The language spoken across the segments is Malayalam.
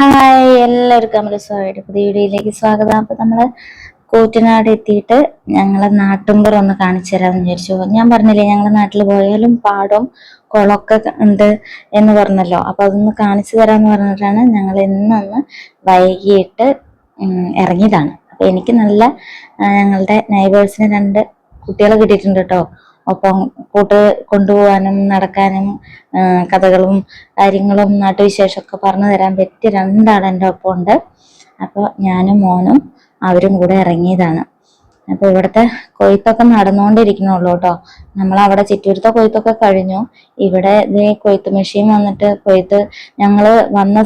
ഹായ്, എല്ലാവർക്കും നമ്മുടെ സ്വാഗതം പുതിയ വീഡിയോയിലേക്ക് സ്വാഗതം. അപ്പൊ നമ്മള് കൂറ്റനാട് എത്തിയിട്ട് ഞങ്ങളെ നാട്ടുമ്പുറം ഒന്ന് കാണിച്ചു തരാമെന്ന് വിചാരിച്ചു. ഞാൻ പറഞ്ഞില്ലേ ഞങ്ങളെ നാട്ടിൽ പോയാലും പാടവും കുളമൊക്കെ ഉണ്ട് എന്ന് പറഞ്ഞല്ലോ. അപ്പൊ അതൊന്ന് കാണിച്ചു തരാന്ന് പറഞ്ഞിട്ടാണ് ഞങ്ങൾ ഇന്നൊന്ന് വൈകിട്ട് ഇറങ്ങിയതാണ്. അപ്പൊ എനിക്ക് നല്ല ഞങ്ങളുടെ നൈബേഴ്സിന് 2 കുട്ടികളെ കിട്ടിയിട്ടുണ്ട് കേട്ടോ. ഒപ്പം കൊണ്ടുപോകാനും നടക്കാനും കഥകളും കാര്യങ്ങളും നാട്ടുവിശേഷമൊക്കെ പറഞ്ഞു തരാൻ പറ്റിയ 2 ആൾ എൻ്റെ ഒപ്പം ഉണ്ട്. അപ്പോൾ ഞാനും മോനും അവരും കൂടെ ഇറങ്ങിയതാണ്. അപ്പൊ ഇവിടുത്തെ കൊയ്ത്തൊക്കെ നടന്നുകൊണ്ടിരിക്കണുള്ളൂ കേട്ടോ. നമ്മളവിടെ ചിറ്റൂരത്തെ കൊയ്ത്തൊക്കെ കഴിഞ്ഞു. ഇവിടെ കൊയ്ത്ത് മെഷീൻ വന്നിട്ട് ഞങ്ങള് വന്ന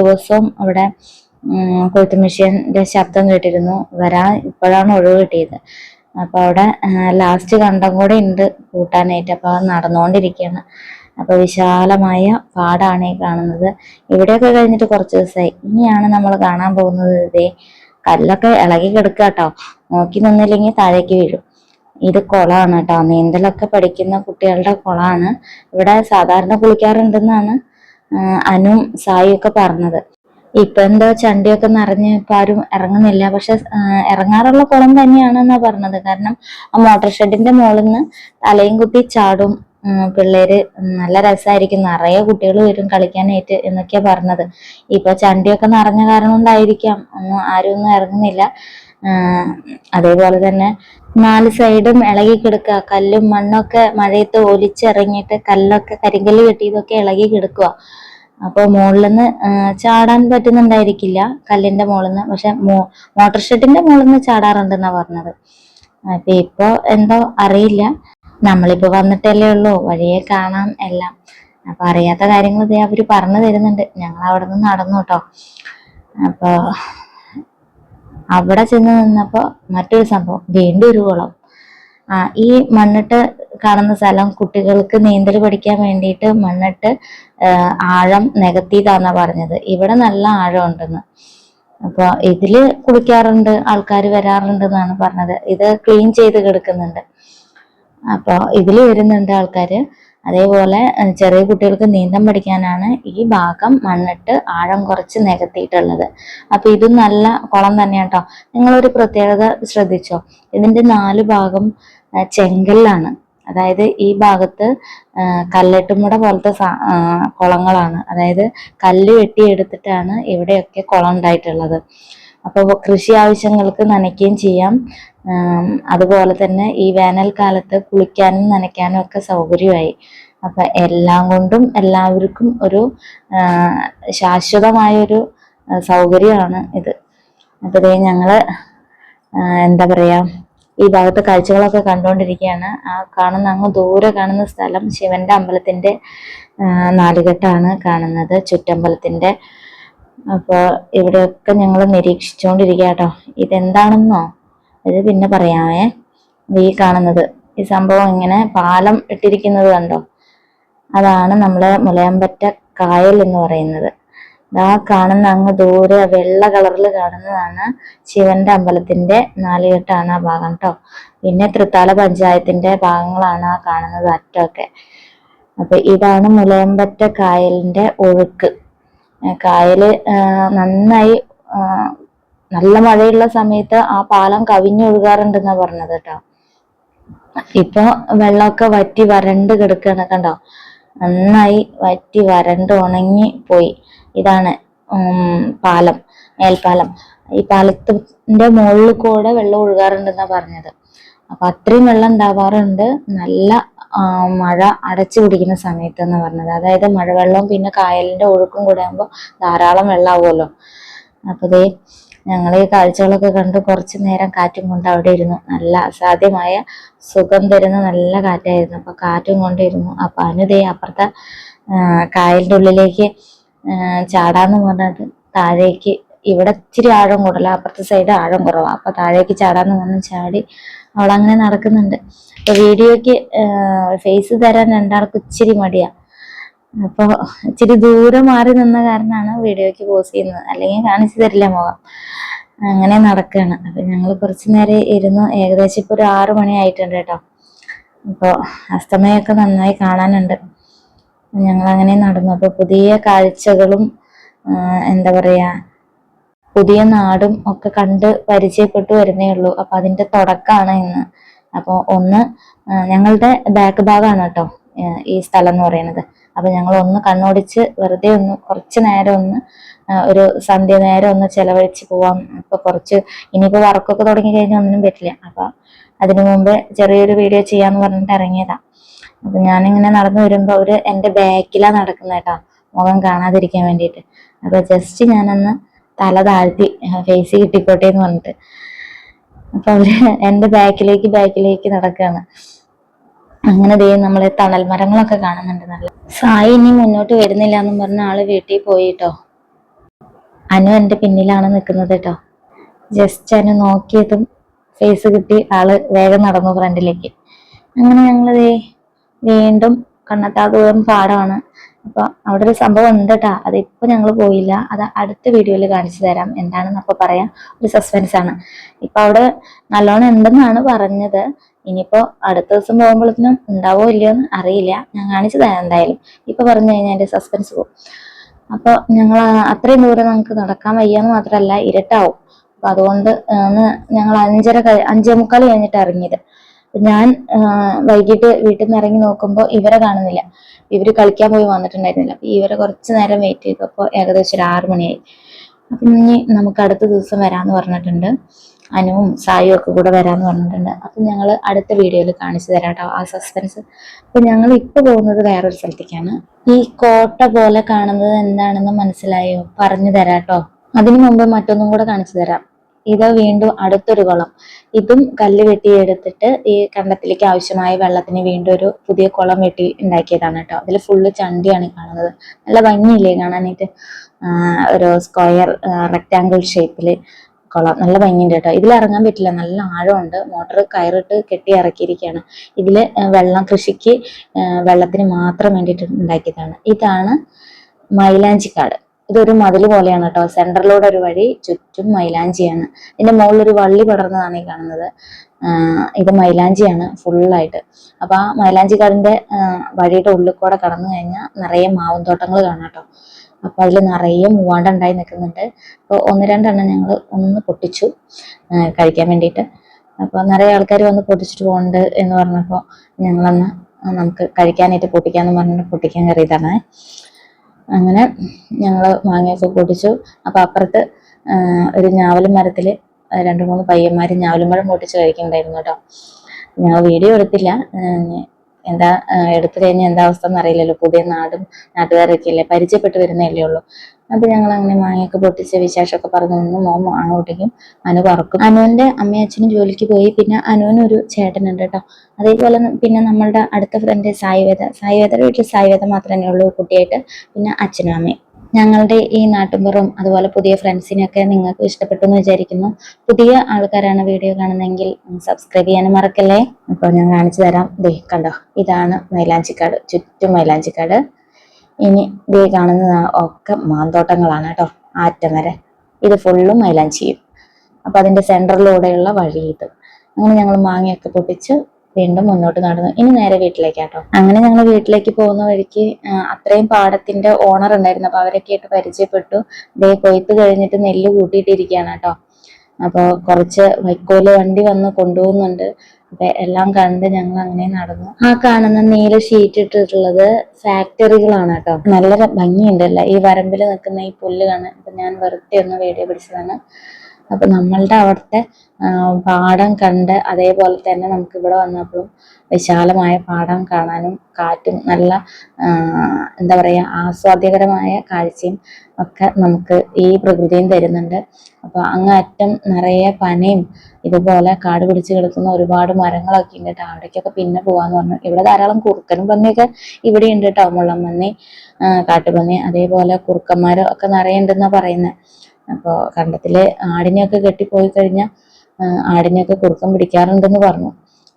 ദിവസവും അവിടെ കൊയ്ത്ത് മെഷീന്റെ ശബ്ദം കേട്ടിരുന്നു. ഇപ്പോഴാണ് ഒഴിവ് കിട്ടിയത്. അപ്പൊ അവിടെ ലാസ്റ്റ് കണ്ടം കൂടെ ഉണ്ട് കൂട്ടാനായിട്ട്. അപ്പൊ അത് നടന്നുകൊണ്ടിരിക്കുകയാണ്. അപ്പൊ വിശാലമായ പാടാണ് ഈ കാണുന്നത്. ഇവിടെയൊക്കെ കഴിഞ്ഞിട്ട് കുറച്ച് ദിവസമായി. ഇനിയാണ് നമ്മൾ കാണാൻ പോകുന്നത്. കല്ലൊക്കെ ഇളകി കിടക്കുക കേട്ടോ. നോക്കി നിന്നില്ലെങ്കിൽ താഴേക്ക് വീഴും. ഇത് കുളമാണ് കേട്ടോ. നീന്തലൊക്കെ പഠിക്കുന്ന കുട്ടികളുടെ കുളമാണ്. ഇവിടെ സാധാരണ കുളിക്കാറുണ്ടെന്നാണ് അനുവും സായും ഒക്കെ പറഞ്ഞത്. ഇപ്പൊ എന്തോ ചണ്ടിയൊക്കെ നിറഞ്ഞ് ഇപ്പൊ ആരും ഇറങ്ങുന്നില്ല. പക്ഷെ ഇറങ്ങാറുള്ള കുളം തന്നെയാണെന്നാ പറഞ്ഞത്. കാരണം ആ മോട്ടോർ ഷെഡിന്റെ മുകളിൽ നിന്ന് തലയും കുത്തി ചാടും പിള്ളേര്. നല്ല രസമായിരിക്കും. നിറയെ കുട്ടികൾ വരും കളിക്കാനായിട്ട് എന്നൊക്കെയാ പറഞ്ഞത്. ഇപ്പൊ ചണ്ടിയൊക്കെ നിറഞ്ഞ കാരണം കൊണ്ടായിരിക്കാം ആരും ഒന്നും ഇറങ്ങുന്നില്ല. അതേപോലെ തന്നെ 4 സൈഡും ഇളകി കിടക്കുക. കല്ലും മണ്ണൊക്കെ മഴയത്ത് ഒലിച്ചിറങ്ങിയിട്ട് കല്ലൊക്കെ കരിങ്കല്ല് കെട്ടിയതൊക്കെ ഇളകി കിടക്കുക. അപ്പൊ മുകളിൽ നിന്ന് ചാടാൻ പറ്റുന്നുണ്ടായിരിക്കില്ല കല്ലിന്റെ മുകളിൽ നിന്ന്. പക്ഷെ മോട്ടോർ ഷെഡിന്റെ മുകളിൽ നിന്ന് ചാടാറുണ്ടെന്നാ പറഞ്ഞത്. അപ്പൊ ഇപ്പൊ എന്തോ അറിയില്ല. നമ്മളിപ്പോ വന്നിട്ടല്ലേ ഉള്ളൂ, വഴിയെ കാണാം എല്ലാം. അപ്പൊ അറിയാത്ത കാര്യങ്ങൾ അവര് പറഞ്ഞു തരുന്നുണ്ട്. ഞങ്ങൾ അവിടെ നിന്ന് നടന്നു കേട്ടോ. അപ്പൊ അവിടെ ചെന്ന് നിന്നപ്പോ മറ്റൊരു സംഭവം, വീണ്ടും ഒരു കുളം. ഈ മണ്ണിട്ട് കാണുന്ന സ്ഥലം കുട്ടികൾക്ക് നീന്തൽ പഠിക്കാൻ വേണ്ടിയിട്ട് മണ്ണിട്ട് ആഴം നികത്തിയതാന്നാ പറഞ്ഞത്. ഇവിടെ നല്ല ആഴം ഉണ്ടെന്ന്. അപ്പൊ ഇതില് കുളിക്കാറുണ്ട് ആൾക്കാർ, വരാറുണ്ടെന്നാണ് പറഞ്ഞത്. ഇത് ക്ലീൻ ചെയ്ത് കിടക്കുന്നുണ്ട്. അപ്പൊ ഇതില് വരുന്നുണ്ട് ആൾക്കാര്. അതേപോലെ ചെറിയ കുട്ടികൾക്ക് നീന്തം പഠിക്കാനാണ് ഈ ഭാഗം മണ്ണിട്ട് ആഴം കുറച്ച് നികത്തിയിട്ടുള്ളത്. അപ്പൊ ഇത് നല്ല കുളം തന്നെയാണ് കേട്ടോ. നിങ്ങളൊരു പ്രത്യേകത ശ്രദ്ധിച്ചോ, ഇതിന്റെ 4 ഭാഗം ചെങ്കല്ലാണ്. അതായത് ഈ ഭാഗത്ത് കല്ലെട്ടുമുട പോലത്തെ കുളങ്ങളാണ്. അതായത് കല്ല് വെട്ടിയെടുത്തിട്ടാണ് ഇവിടെയൊക്കെ കുളം ഉണ്ടായിട്ടുള്ളത്. അപ്പൊ കൃഷി ആവശ്യങ്ങൾക്ക് നനയ്ക്കുകയും ചെയ്യാം. അതുപോലെ തന്നെ ഈ വേനൽക്കാലത്ത് കുളിക്കാനും നനയ്ക്കാനും ഒക്കെ സൗകര്യമായി. അപ്പൊ എല്ലാം കൊണ്ടും എല്ലാവർക്കും ഒരു ശാശ്വതമായൊരു സൗകര്യമാണ് ഇത്. അപ്പൊ ഞങ്ങള് എന്താ പറയാ, ഈ ഭാഗത്തെ കാഴ്ചകളൊക്കെ കണ്ടുകൊണ്ടിരിക്കുകയാണ്. ആ കാണുന്ന അങ്ങ് ദൂരെ കാണുന്ന സ്ഥലം ശിവന്റെ അമ്പലത്തിന്റെ നാലുകെട്ടാണ് കാണുന്നത്, ചുറ്റമ്പലത്തിന്റെ. അപ്പൊ ഇവിടെയൊക്കെ ഞങ്ങൾ നിരീക്ഷിച്ചുകൊണ്ടിരിക്കുക കേട്ടോ. ഇതെന്താണെന്നോ ഇത് പിന്നെ പറയാമേ. ഈ കാണുന്നത് ഈ സംഭവം ഇങ്ങനെ പാലം ഇട്ടിരിക്കുന്നത് കണ്ടോ, അതാണ് നമ്മളെ മുലയമ്പറ്റ കായൽ എന്ന് പറയുന്നത്. ആ കാണുന്ന അങ്ങ് ദൂരെ വെള്ള കളറിൽ കാണുന്നതാണ് ശിവന്റെ അമ്പലത്തിന്റെ നാലുകെട്ടാണ് ആ ഭാഗം കേട്ടോ. പിന്നെ തൃത്താല പഞ്ചായത്തിന്റെ ഭാഗങ്ങളാണ് ആ കാണുന്നത് അറ്റമൊക്കെ. അപ്പൊ ഇതാണ് മുലയമ്പറ്റ കായലിന്റെ ഒഴുക്ക്. കായല് നന്നായി നല്ല മഴയുള്ള സമയത്ത് ആ പാലം കവിഞ്ഞൊഴുകാറുണ്ടെന്നാ പറഞ്ഞത് കേട്ടോ. ഇപ്പൊ വെള്ളമൊക്കെ വറ്റി വരണ്ട് കിടക്കുകയാണ് കണ്ടോ. നന്നായി വറ്റി വരണ്ട് ഉണങ്ങി പോയി. ഇതാണ് പാലം, മേൽപ്പാലം. ഈ പാലത്തിന്റെ മുകളിൽ കൂടെ വെള്ളം ഒഴുകാറുണ്ടെന്നാ പറഞ്ഞത്. അപ്പൊ അത്രയും വെള്ളം ഉണ്ടാവാറുണ്ട് നല്ല മഴ അടച്ചു പിടിക്കുന്ന സമയത്ത് എന്ന് പറഞ്ഞത്. അതായത് മഴവെള്ളവും പിന്നെ കായലിന്റെ ഒഴുക്കും കൂടെ ആകുമ്പോൾ ധാരാളം വെള്ളമാവുമല്ലോ. അപ്പൊ ഞങ്ങൾ ഈ കാഴ്ചകളൊക്കെ കണ്ട് കുറച്ചു നേരം കാറ്റും കൊണ്ട് അവിടെ ഇരുന്നു. നല്ല അസാധ്യമായ സുഖം തരുന്ന നല്ല കാറ്റായിരുന്നു. അപ്പൊ കാറ്റും കൊണ്ടിരുന്നു. അപ്പൊ അപ്പുറത്തെ കായലിന്റെ ഉള്ളിലേക്ക് ചാടാന്ന് പറഞ്ഞിട്ട് താഴേക്ക്, ഇവിടെ ഇച്ചിരി ആഴം കൂടുതല, അപ്പുറത്തെ സൈഡ് ആഴം കുറവാണ്. അപ്പൊ താഴേക്ക് ചാടാന്ന് പറഞ്ഞ് ചാടി അവളങ്ങനെ നടക്കുന്നുണ്ട്. അപ്പൊ വീഡിയോക്ക് ഫേസ് തരാൻ 2 ആൾക്കും ഇച്ചിരി മടിയാ. അപ്പൊ ഇച്ചിരി ദൂരെ മാറി നിന്ന കാരണമാണ് വീഡിയോക്ക് പോസ് ചെയ്യുന്നത്, അല്ലെങ്കിൽ കാണിച്ചു തരില്ല മുഖം. അങ്ങനെ നടക്കുകയാണ്. അപ്പൊ ഞങ്ങൾ കുറച്ചു നേരം ഇരുന്നു. ഏകദേശം ഇപ്പൊ ഒരു 6 മണി ആയിട്ടുണ്ട് കേട്ടോ. അപ്പോൾ അസ്തമയൊക്കെ നന്നായി കാണാനുണ്ട്. ഞങ്ങൾ അങ്ങനെ നടന്നു. അപ്പൊ പുതിയ കാഴ്ചകളും എന്താ പറയാ, പുതിയ നാടും ഒക്കെ കണ്ട് പരിചയപ്പെട്ടു വരുന്നേ ഉള്ളൂ. അപ്പൊ അതിന്റെ തുടക്കമാണ് ഇന്ന്. അപ്പോൾ ഒന്ന് ഞങ്ങളുടെ ബാക്ക് ഭാഗമാണ് കേട്ടോ ഈ സ്ഥലം എന്ന് പറയുന്നത്. അപ്പൊ ഞങ്ങൾ ഒന്ന് കണ്ണോടിച്ച് വെറുതെ ഒന്ന് കുറച്ച് നേരം ഒന്ന് ഒരു സന്ധ്യ നേരം ഒന്ന് ചെലവഴിച്ച് പോവാം. ഇപ്പൊ കുറച്ച് ഇനിയിപ്പോ വർക്കൊക്കെ തുടങ്ങി കഴിഞ്ഞാൽ ഒന്നിനും പറ്റില്ല. അപ്പൊ അതിനു മുമ്പ് ചെറിയൊരു വീഡിയോ ചെയ്യാന്ന് പറഞ്ഞിട്ട് ഇറങ്ങിയതാ. അപ്പൊ ഞാനിങ്ങനെ നടന്നു വരുമ്പോ അവര് എന്റെ ബാക്കിലാ നടക്കുന്ന കേട്ടോ, മുഖം കാണാതിരിക്കാൻ വേണ്ടിയിട്ട്. അപ്പൊ ജസ്റ്റ് ഞാനൊന്ന് തല താഴ്ത്തി ഫേസ് കിട്ടിക്കോട്ടെ എന്ന് പറഞ്ഞിട്ട് അപ്പൊ അവര് എന്റെ ബാക്കിലേക്ക് നടക്കുകയാണ്. അങ്ങനെ ദേ നമ്മളെ തണൽ മരങ്ങളൊക്കെ കാണുന്നുണ്ട്. നല്ല സായി ഇനി മുന്നോട്ട് വരുന്നില്ല എന്നും പറഞ്ഞ ആള് വീട്ടിൽ പോയിട്ടോ. അനു എന്റെ പിന്നിലാണ് നിൽക്കുന്നത് കേട്ടോ. ജസ്റ്റ് അനു നോക്കിയതും ഫേസ് കിട്ടി ആള് വേഗം നടന്നു ഫ്രണ്ടിലേക്ക്. അങ്ങനെ ഞങ്ങള് വീണ്ടും കണ്ണെത്താ ദൂരം പാടമാണ്. അപ്പൊ അവിടെ ഒരു സംഭവം ഉണ്ട് കേട്ടാ, അതിപ്പോ ഞങ്ങൾ പോയില്ല, അത് അടുത്ത വീഡിയോയിൽ കാണിച്ചു തരാം എന്താണെന്ന്. അപ്പൊ പറയാം, ഒരു സസ്പെൻസ് ആണ്. ഇപ്പൊ അവിടെ നല്ലോണം ഉണ്ടെന്നാണ് പറഞ്ഞത്. ഇനിയിപ്പോ അടുത്ത ദിവസം പോകുമ്പോഴത്തേനും ഉണ്ടാവോ ഇല്ലയോ എന്ന് അറിയില്ല. ഞാൻ കാണിച്ചു തരാം എന്തായാലും. ഇപ്പൊ പറഞ്ഞു കഴിഞ്ഞാൽ എന്റെ സസ്പെൻസ് പോകും. അപ്പൊ ഞങ്ങൾ അത്രയും ദൂരം നമുക്ക് നടക്കാൻ വയ്യാന്ന് മാത്രമല്ല ഇരുട്ടാവും. അപ്പൊ അതുകൊണ്ട് ഞങ്ങൾ 5:45 കഴിഞ്ഞിട്ട് ഇറങ്ങിയത്. ഞാൻ വൈകിട്ട് വീട്ടിൽ നിന്ന് ഇറങ്ങി നോക്കുമ്പോൾ ഇവരെ കാണുന്നില്ല. ഇവര് കളിക്കാൻ പോയി വന്നിട്ടുണ്ടായിരുന്നില്ല. അപ്പൊ ഇവരെ കുറച്ചു നേരം വെയിറ്റ് ചെയ്തപ്പോൾ ഏകദേശം ഒരു 6 മണിയായി. അപ്പൊ ഇനി നമുക്ക് അടുത്ത ദിവസം വരാന്ന് പറഞ്ഞിട്ടുണ്ട്. അനുവും സായും ഒക്കെ കൂടെ വരാന്ന് പറഞ്ഞിട്ടുണ്ട്. അപ്പൊ ഞങ്ങൾ അടുത്ത വീഡിയോയിൽ കാണിച്ചു തരാം കേട്ടോ ആ സസ്പെൻസ്. അപ്പൊ ഞങ്ങൾ ഇപ്പൊ പോകുന്നത് വേറൊരു സ്ഥലത്തേക്കാണ്. ഈ കോട്ട പോലെ കാണുന്നത് എന്താണെന്ന് മനസ്സിലായോ? പറഞ്ഞു തരാട്ടോ. അതിനു മുമ്പ് മറ്റൊന്നും കൂടെ കാണിച്ചു തരാം. ഇത് വീണ്ടും അടുത്തൊരു കുളം. ഇതും കല്ല് വെട്ടിയെടുത്തിട്ട് ഈ കണ്ടത്തിലേക്ക് ആവശ്യമായ വെള്ളത്തിന് വീണ്ടും ഒരു പുതിയ കുളം വെട്ടി ഉണ്ടാക്കിയതാണ് കേട്ടോ. അതിൽ ഫുള്ള് ചണ്ടിയാണ് കാണുന്നത്. നല്ല ഭംഗിയില്ലേ കാണാനായിട്ട്? ഒരു സ്ക്വയർ റെക്റ്റാങ്കിൾ ഷേപ്പില് കുളം, നല്ല ഭംഗിയുണ്ട് കേട്ടോ. ഇതിൽ ഇറങ്ങാൻ പറ്റില്ല, നല്ല ആഴമുണ്ട്. മോട്ടർ കയറിട്ട് കെട്ടി ഇറക്കിയിരിക്കുകയാണ്. ഇതില് കൃഷിക്ക് വെള്ളത്തിന് മാത്രം വേണ്ടിയിട്ട് ഉണ്ടാക്കിയതാണ്. ഇതാണ് മൈലാഞ്ചിക്കാട്. ഇതൊരു മതിൽ പോലെയാണ് കേട്ടോ. സെന്ററിലൂടെ ഒരു വഴി, ചുറ്റും മൈലാഞ്ചിയാണ്. ഇതിന്റെ മുകളിൽ ഒരു വള്ളി പടർന്നതാണ് ഈ കാണുന്നത്. ഇത് മൈലാഞ്ചിയാണ് ഫുള്ളായിട്ട്. അപ്പൊ ആ മൈലാഞ്ചിക്കാടിന്റെ വഴിയുടെ ഉള്ളിൽ കൂടെ കടന്നു കഴിഞ്ഞാൽ നിറയെ മാവും തോട്ടങ്ങൾ കാണാം കേട്ടോ. അപ്പൊ അതിൽ നിറയെ മൂവാണ്ടുണ്ടായി നിൽക്കുന്നുണ്ട്. അപ്പൊ 1-2 ഞങ്ങൾ ഒന്ന് പൊട്ടിച്ചു കഴിക്കാൻ വേണ്ടിയിട്ട്. അപ്പൊ നിറയെ ആൾക്കാർ വന്ന് പൊട്ടിച്ചിട്ട് പോകുന്നുണ്ട് എന്ന് പറഞ്ഞപ്പോ ഞങ്ങളന്ന് നമുക്ക് കഴിക്കാനായിട്ട് പൊട്ടിക്കാന്ന് പറഞ്ഞിട്ട് പൊട്ടിക്കാൻ കയറിയതാണ്. അങ്ങനെ ഞങ്ങള് മാങ്ങയൊക്കെ പൊട്ടിച്ചു. അപ്പൊ അപ്പുറത്ത് ഒരു ഞാവലും മരത്തില് 2-3 പയ്യന്മാര് ഞാവലും പഴം പൊട്ടിച്ച് കഴിക്കുന്നുണ്ടായിരുന്നു കേട്ടോ. ഞങ്ങൾ വീഡിയോ എടുത്തില്ല. എന്താ എടുത്തു കഴിഞ്ഞാൽ എന്താ അവസ്ഥ എന്ന് അറിയില്ലല്ലോ. പുതിയ നാടും നാട്ടുകാരൊക്കെ അല്ലേ, പരിചയപ്പെട്ട് വരുന്നല്ലേ ഉള്ളൂ. അപ്പൊ ഞങ്ങൾ അങ്ങനെ മാങ്ങയൊക്കെ പൊട്ടിച്ച് വിശേഷമൊക്കെ പറഞ്ഞു നിന്ന് മോൻ മാങ്ങ പൊട്ടിക്കും, അനു പറക്കും. അനുവിന്റെ അമ്മയും അച്ഛനും ജോലിക്ക് പോയി. പിന്നെ അനുവിനൊരു ചേട്ടനുണ്ട് കേട്ടോ. അതേപോലെ പിന്നെ നമ്മളുടെ അടുത്ത ഫ്രണ്ട് സായിവേദയുടെ വീട്ടിൽ സായിവേദ മാത്രമേ ഉള്ളൂ കുട്ടിയായിട്ട്. പിന്നെ അച്ഛനും അമ്മയും. ഞങ്ങളുടെ ഈ നാട്ടുമ്പുറം അതുപോലെ പുതിയ ഫ്രണ്ട്സിനെയൊക്കെ നിങ്ങൾക്ക് ഇഷ്ടപ്പെട്ടു എന്ന് വിചാരിക്കുന്നു. പുതിയ ആൾക്കാരാണ് വീഡിയോ കാണുന്നതെങ്കിൽ സബ്സ്ക്രൈബ് ചെയ്യാനും മറക്കല്ലേ. അപ്പൊ ഞാൻ കാണിച്ചു തരാം. ദേ കണ്ടോ, ഇതാണ് മൈലാഞ്ചിക്കാട്, ചുറ്റും മൈലാഞ്ചിക്കാട്. ഇനി ദേ കാണുന്ന ഒക്കെ മാന്തോട്ടങ്ങളാണ് കേട്ടോ. ആറ്റം വരെ ഇത് ഫുള്ളും മൈലാഞ്ചിയും. അപ്പൊ അതിന്റെ സെന്ററിലൂടെയുള്ള വഴി ഇത്. അങ്ങനെ ഞങ്ങൾ മാങ്ങയൊക്കെ പൊട്ടിച്ച് വീണ്ടും മുന്നോട്ട് നടന്നു. ഇനി നേരെ വീട്ടിലേക്കാട്ടോ. അങ്ങനെ ഞങ്ങൾ വീട്ടിലേക്ക് പോകുന്ന വഴിക്ക് അത്രയും പാടത്തിന്റെ ഓണർ ഉണ്ടായിരുന്നു. അപ്പൊ അവരൊക്കെ ആയിട്ട് പരിചയപ്പെട്ടു. ദേ കൊയ്ത്ത് കഴിഞ്ഞിട്ട് നെല്ല് കൂട്ടിയിട്ടിരിക്കുകയാണ് കേട്ടോ. അപ്പൊ കുറച്ച് വൈക്കോല് വണ്ടി വന്ന് കൊണ്ടുപോകുന്നുണ്ട്. അപ്പൊ എല്ലാം കണ്ട് ഞങ്ങൾ അങ്ങനെ നടന്നു. ആ കാണുന്ന നീല ഷീറ്റ് ഇട്ടിട്ടുള്ളത് ഫാക്ടറികളാണ് കേട്ടോ. നല്ല ഭംഗിയുണ്ടല്ലേ ഈ വരമ്പിൽ നിൽക്കുന്ന ഈ പുല്ല് കാണാൻ. അപ്പൊ ഞാൻ വെറുതെ ഒന്ന് വീഡിയോ പിടിച്ചതാണ്. അപ്പൊ നമ്മളുടെ അവിടുത്തെ പാടം കണ്ട് അതേപോലെ തന്നെ നമുക്ക് ഇവിടെ വന്നപ്പോഴും വിശാലമായ പാടം കാണാനും കാറ്റും നല്ല എന്താ പറയാ ആസ്വാദ്യകരമായ കാഴ്ചയും ഒക്കെ നമുക്ക് ഈ പ്രകൃതിയും തരുന്നുണ്ട്. അപ്പൊ അങ്ങറ്റം നിറയെ പനയും ഇതുപോലെ കാട് പിടിച്ച് കിടക്കുന്ന ഒരുപാട് മരങ്ങളൊക്കെ ഉണ്ട് കേട്ടോ. അവിടേക്കൊക്കെ പിന്നെ പോവാന്ന് പറഞ്ഞു. ഇവിടെ ധാരാളം കുറുക്കനും പന്നിയൊക്കെ ഇവിടെ ഉണ്ട് കേട്ടോ. മുള്ളം പന്നി, കാട്ടുപന്നി, അതേപോലെ കുറുക്കന്മാരും ഒക്കെ നിറയെ ഉണ്ടെന്നാ പറയുന്നത്. അപ്പോൾ കണ്ടത്തില് ആടിനെയൊക്കെ കെട്ടിപ്പോയി കഴിഞ്ഞാൽ ആടിനെയൊക്കെ കുറുക്കം പിടിക്കാറുണ്ടെന്ന് പറഞ്ഞു.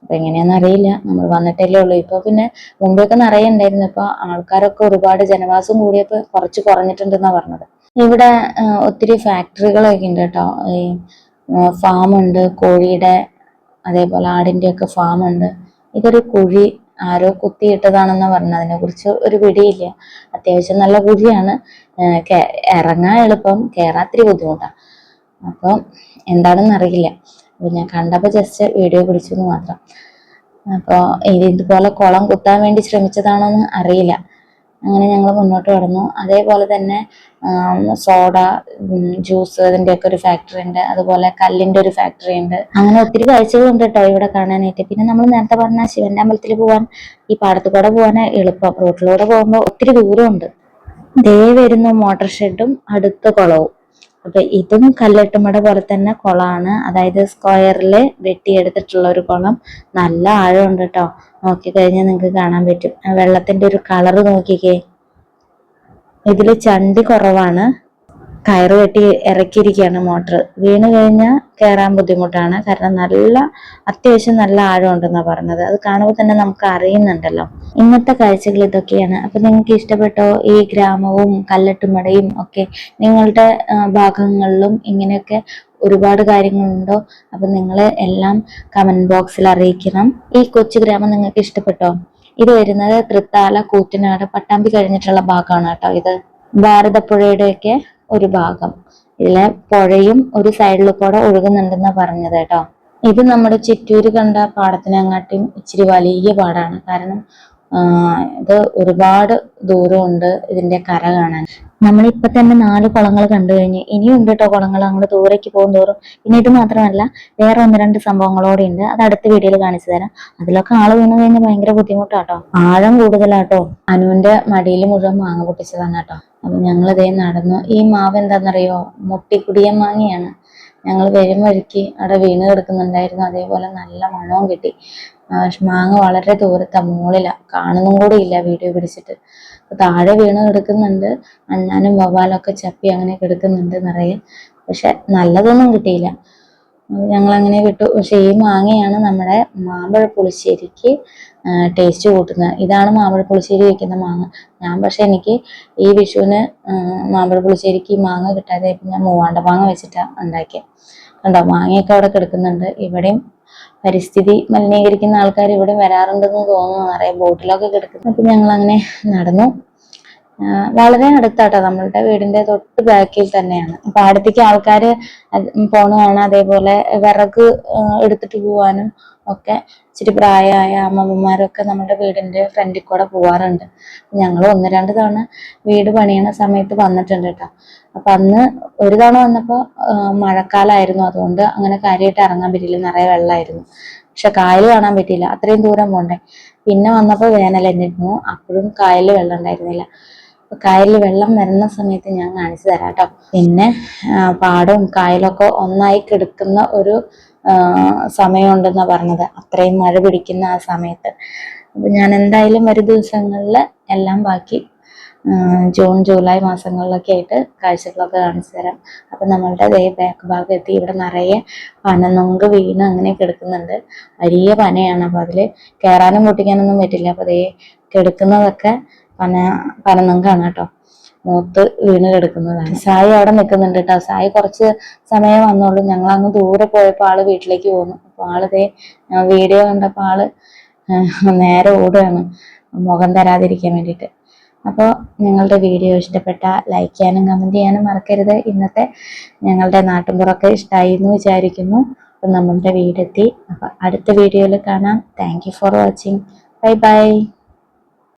അപ്പൊ എങ്ങനെയാന്ന് അറിയില്ല, നമ്മൾ വന്നിട്ടല്ലേ ഉള്ളൂ. ഇപ്പൊ പിന്നെ മുമ്പൊക്കെ നിറയെ ഉണ്ടായിരുന്നു. ഇപ്പൊ ആൾക്കാരൊക്കെ ഒരുപാട് ജനവാസം കൂടിയപ്പോ കുറച്ച് കുറഞ്ഞിട്ടുണ്ടെന്നാ പറഞ്ഞത്. ഇവിടെ ഒത്തിരി ഫാക്ടറികളൊക്കെ ഉണ്ട് കേട്ടോ. ഈ ഫാമുണ്ട്, കോഴിയുടെ അതേപോലെ ആടിന്റെ ഒക്കെ ഫാമുണ്ട്. ഇതൊരു കുഴി ആരോ കുത്തിയിട്ടതാണെന്നാ പറഞ്ഞത്. അതിനെ കുറിച്ച് ഒരു പിടിയില്ല. അത്യാവശ്യം നല്ല കുഴിയാണ്. ഇറങ്ങാൻ എളുപ്പം, കയറാൻ ഇത്തിരി ബുദ്ധിമുട്ടാണ്. അപ്പം എന്താണെന്ന് അറിയില്ല. അപ്പൊ ഞാൻ കണ്ടപ്പോൾ ജസ്റ്റ് വീഡിയോ പിടിച്ചു എന്ന് മാത്രം. അപ്പോൾ ഇതുപോലെ കുളം കുത്താൻ വേണ്ടി ശ്രമിച്ചതാണോന്ന് അറിയില്ല. അങ്ങനെ ഞങ്ങൾ മുന്നോട്ട് കടന്നു. അതേപോലെ തന്നെ സോഡ, ജ്യൂസ്, ഇതിൻ്റെയൊക്കെ ഒരു ഫാക്ടറി ഉണ്ട്. അതുപോലെ കല്ലിന്റെ ഒരു ഫാക്ടറി ഉണ്ട്. അങ്ങനെ ഒത്തിരി കാഴ്ചകളുണ്ട് കേട്ടോ ഇവിടെ കാണാനായിട്ട്. പിന്നെ നമ്മൾ നേരത്തെ പറഞ്ഞ ശിവന്റെ അമ്പലത്തിൽ പോകാൻ ഈ പാടത്തു കൂടെ പോകാൻ എളുപ്പം. റോഡിലൂടെ പോകുമ്പോൾ ഒത്തിരി ദൂരമുണ്ട്. ദേ വരുന്നു മോട്ടോർ ഷെഡും അടുത്ത കുളവും. അപ്പൊ ഇതും കല്ലെട്ടുമട പോലെ തന്നെ കുളമാണ്. അതായത് സ്ക്വയറിൽ വെട്ടിയെടുത്തിട്ടുള്ള ഒരു കുളം. നല്ല ആഴമുണ്ട് കേട്ടോ. നോക്കിക്കഴിഞ്ഞാൽ നിങ്ങൾക്ക് കാണാൻ പറ്റും. വെള്ളത്തിന്റെ ഒരു കളറ് നോക്കിക്കേ. ഇതില് ചണ്ടി കുറവാണ്. കയറ് കെട്ടി ഇറക്കിയിരിക്കുകയാണ് മോട്ടർ. വീണ് കഴിഞ്ഞാൽ കയറാൻ ബുദ്ധിമുട്ടാണ്. കാരണം അത്യാവശ്യം നല്ല ആഴം ഉണ്ടെന്നാ പറഞ്ഞത്. അത് കാണുമ്പോൾ തന്നെ നമുക്ക് അറിയുന്നുണ്ടല്ലോ. ഇന്നത്തെ കാഴ്ചകൾ ഇതൊക്കെയാണ്. അപ്പൊ നിങ്ങൾക്ക് ഇഷ്ടപ്പെട്ടോ ഈ ഗ്രാമവും കല്ലെട്ടുമടയും ഒക്കെ? നിങ്ങളുടെ ഭാഗങ്ങളിലും ഇങ്ങനെയൊക്കെ ഒരുപാട് കാര്യങ്ങളുണ്ടോ? അപ്പൊ നിങ്ങൾ എല്ലാം കമന്റ് ബോക്സിൽ അറിയിക്കണം. ഈ കൊച്ചു ഗ്രാമം നിങ്ങൾക്ക് ഇഷ്ടപ്പെട്ടോ? ഇത് വരുന്നത് തൃത്താല, കൂറ്റനാട്, പട്ടാമ്പി കഴിഞ്ഞിട്ടുള്ള ഭാഗമാണ് കേട്ടോ. ഇത് ഭാരതപ്പുഴയുടെയൊക്കെ ഒരു ഭാഗം. ഇതിലെ പുഴയും ഒരു സൈഡിൽ കൂടെ ഒഴുകുന്നുണ്ടെന്നാ പറഞ്ഞത് കേട്ടോ. ഇത് നമ്മുടെ ചിറ്റൂര് കണ്ട പാടത്തിനങ്ങാട്ടും ഇച്ചിരി വലിയ പാടാണ്. കാരണം ഇത് ഒരുപാട് ദൂരമുണ്ട് ഇതിന്റെ കര കാണാൻ. നമ്മളിപ്പൊ തന്നെ 4 കുളങ്ങൾ കണ്ടു കഴിഞ്ഞു. ഇനിയും ഉണ്ട് കേട്ടോ കുളങ്ങൾ അങ്ങോട്ട് ദൂരേക്ക് പോകും തോറും. പിന്നെ ഇത് മാത്രമല്ല, വേറെ 1-2 സംഭവങ്ങളോടെ ഉണ്ട്. അത് അടുത്ത വീഡിയോയിൽ കാണിച്ചു തരാം. അതിലൊക്കെ ആള് വീണ് കഴിഞ്ഞാൽ ഭയങ്കര ബുദ്ധിമുട്ടാട്ടോ. ആഴം കൂടുതലാട്ടോ. അനുവിന്റെ മടിയിൽ മുഴുവൻ മാങ്ങ പൊട്ടിച്ചതാണ് കേട്ടോ. അപ്പൊ ഞങ്ങൾ ഇതേ നടന്നു. ഈ മാവ് എന്താണെന്നറിയോ? മുട്ടിക്കുടിയൻ മാങ്ങയാണ്. ഞങ്ങൾ വരും വഴിക്ക് അവിടെ വീണ് കിടക്കുന്നുണ്ടായിരുന്നു. അതേപോലെ നല്ല മണവും കിട്ടി. മാങ്ങ വളരെ ദൂരത്താ, മുകളിലാ. കാണുന്നും കൂടി ഇല്ല വീഡിയോ പിടിച്ചിട്ട്. താഴെ വീണ് കിടക്കുന്നുണ്ട്. അണ്ണാനും വവ്വാലൊക്കെ ചപ്പി അങ്ങനെ കിടക്കുന്നുണ്ട് നിറയെ. പക്ഷെ നല്ലതൊന്നും കിട്ടിയില്ല. ഞങ്ങൾ അങ്ങനെ വിട്ടു. പക്ഷെ ഈ മാങ്ങയാണ് നമ്മുടെ മാമ്പഴ പുളിശ്ശേരിക്ക് ടേസ്റ്റ് കൂട്ടുന്നത്. ഇതാണ് മാമ്പഴ പുളിശ്ശേരി വെക്കുന്ന മാങ്ങ. എനിക്ക് ഈ വിഷുവിന് മാമ്പഴ പുളിശ്ശേരിക്ക് ഈ മാങ്ങ കിട്ടാതെ ഞാൻ മൂവാണ്ട മാങ്ങ വെച്ചിട്ടാണ് ഉണ്ടാക്കിയത്. കണ്ടോ, മാങ്ങയൊക്കെ അവിടെ കിടക്കുന്നുണ്ട്. ഇവിടെയും പരിസ്ഥിതി മലിനീകരിക്കുന്ന ആൾക്കാർ ഇവിടെ വരാറുണ്ടെന്ന് തോന്നുന്നു. നിറയെ ബോട്ടിലൊക്കെ കിടക്കുന്നു. അപ്പൊ ഞങ്ങൾ അങ്ങനെ നടന്നു. വളരെ അടുത്താട്ടോ, നമ്മളുടെ വീടിന്റെ തൊട്ട് ബാക്കിൽ തന്നെയാണ്. അപ്പൊ അടുത്തേക്ക് ആൾക്കാര് പോണതാണ്. അതേപോലെ വിറക് എടുത്തിട്ട് പോവാനും ഒക്കെ ഇച്ചിരി പ്രായമായ അമ്മമ്മമാരൊക്കെ നമ്മുടെ വീടിന്റെ ഫ്രണ്ടിൽ കൂടെ പോവാറുണ്ട്. ഞങ്ങൾ 1-2 തവണ വീട് പണിയണ സമയത്ത് വന്നിട്ടുണ്ട് കേട്ടോ. അപ്പൊ അന്ന് ഒരു തവണ വന്നപ്പോ മഴക്കാലമായിരുന്നു. അതുകൊണ്ട് അങ്ങനെ കാര്യമായിട്ട് ഇറങ്ങാൻ പറ്റില്ല, നിറയെ വെള്ളമായിരുന്നു. പക്ഷെ കായൽ കാണാൻ പറ്റിയില്ല, അത്രയും ദൂരം പോണ്ടേ. പിന്നെ വന്നപ്പോ വേനൽ എന്നിരുന്നു, അപ്പോഴും കായലിൽ വെള്ളം ഉണ്ടായിരുന്നില്ല. കായലിൽ വെള്ളം വരുന്ന സമയത്ത് ഞാൻ കാണിച്ചു തരാം കേട്ടോ. പിന്നെ പാടവും കായലൊക്കെ ഒന്നായി കിടക്കുന്ന ഒരു സമയമുണ്ടെന്നാ പറഞ്ഞത്, അത്രയും മഴ പിടിക്കുന്ന ആ സമയത്ത്. അപ്പൊ ഞാൻ എന്തായാലും വരും ദിവസങ്ങളിൽ എല്ലാം ബാക്കി ജൂൺ ജൂലൈ മാസങ്ങളിലൊക്കെ ആയിട്ട് കാഴ്ചകളൊക്കെ കാണിച്ചു തരാം. അപ്പൊ നമ്മളുടെ ബാക്ക് ഭാഗം എത്തി. ഇവിടെ നിറയെ പനനൊങ്ക് വീണ് അങ്ങനെ കിടക്കുന്നുണ്ട്. വലിയ പനയാണ്. അപ്പൊ അതില് കയറാനും പൊട്ടിക്കാനൊന്നും പറ്റില്ല. അപ്പൊ കിടക്കുന്നതൊക്കെ പനനൊങ്കാണ് കേട്ടോ. മൂത്ത് വീണ് കിടക്കുന്നതാണ്. സായി അവിടെ നിൽക്കുന്നുണ്ട് കേട്ടോ. സായി കുറച്ച് സമയം വന്നോളൂ. ഞങ്ങൾ അങ്ങ് ദൂരെ പോയപ്പോ ആള് വീട്ടിലേക്ക് പോന്നു. അപ്പൊ വീഡിയോ കണ്ടപ്പോ നേരെ ഓടുകയാണ് മുഖം തരാതിരിക്കാൻ വേണ്ടിയിട്ട്. അപ്പോൾ നിങ്ങളുടെ വീഡിയോ ഇഷ്ടപ്പെട്ട ലൈക്ക് ചെയ്യാനും കമന്റ് ചെയ്യാനും മറക്കരുത്. ഇന്നത്തെ ഞങ്ങളുടെ നാട്ടിൻപുറമൊക്കെ ഇഷ്ടമായി എന്ന് വിചാരിക്കുന്നു. അപ്പം നമ്മളുടെ വീടെത്തി. അപ്പൊ അടുത്ത വീഡിയോയിൽ കാണാം. Thank you for watching. Bye bye.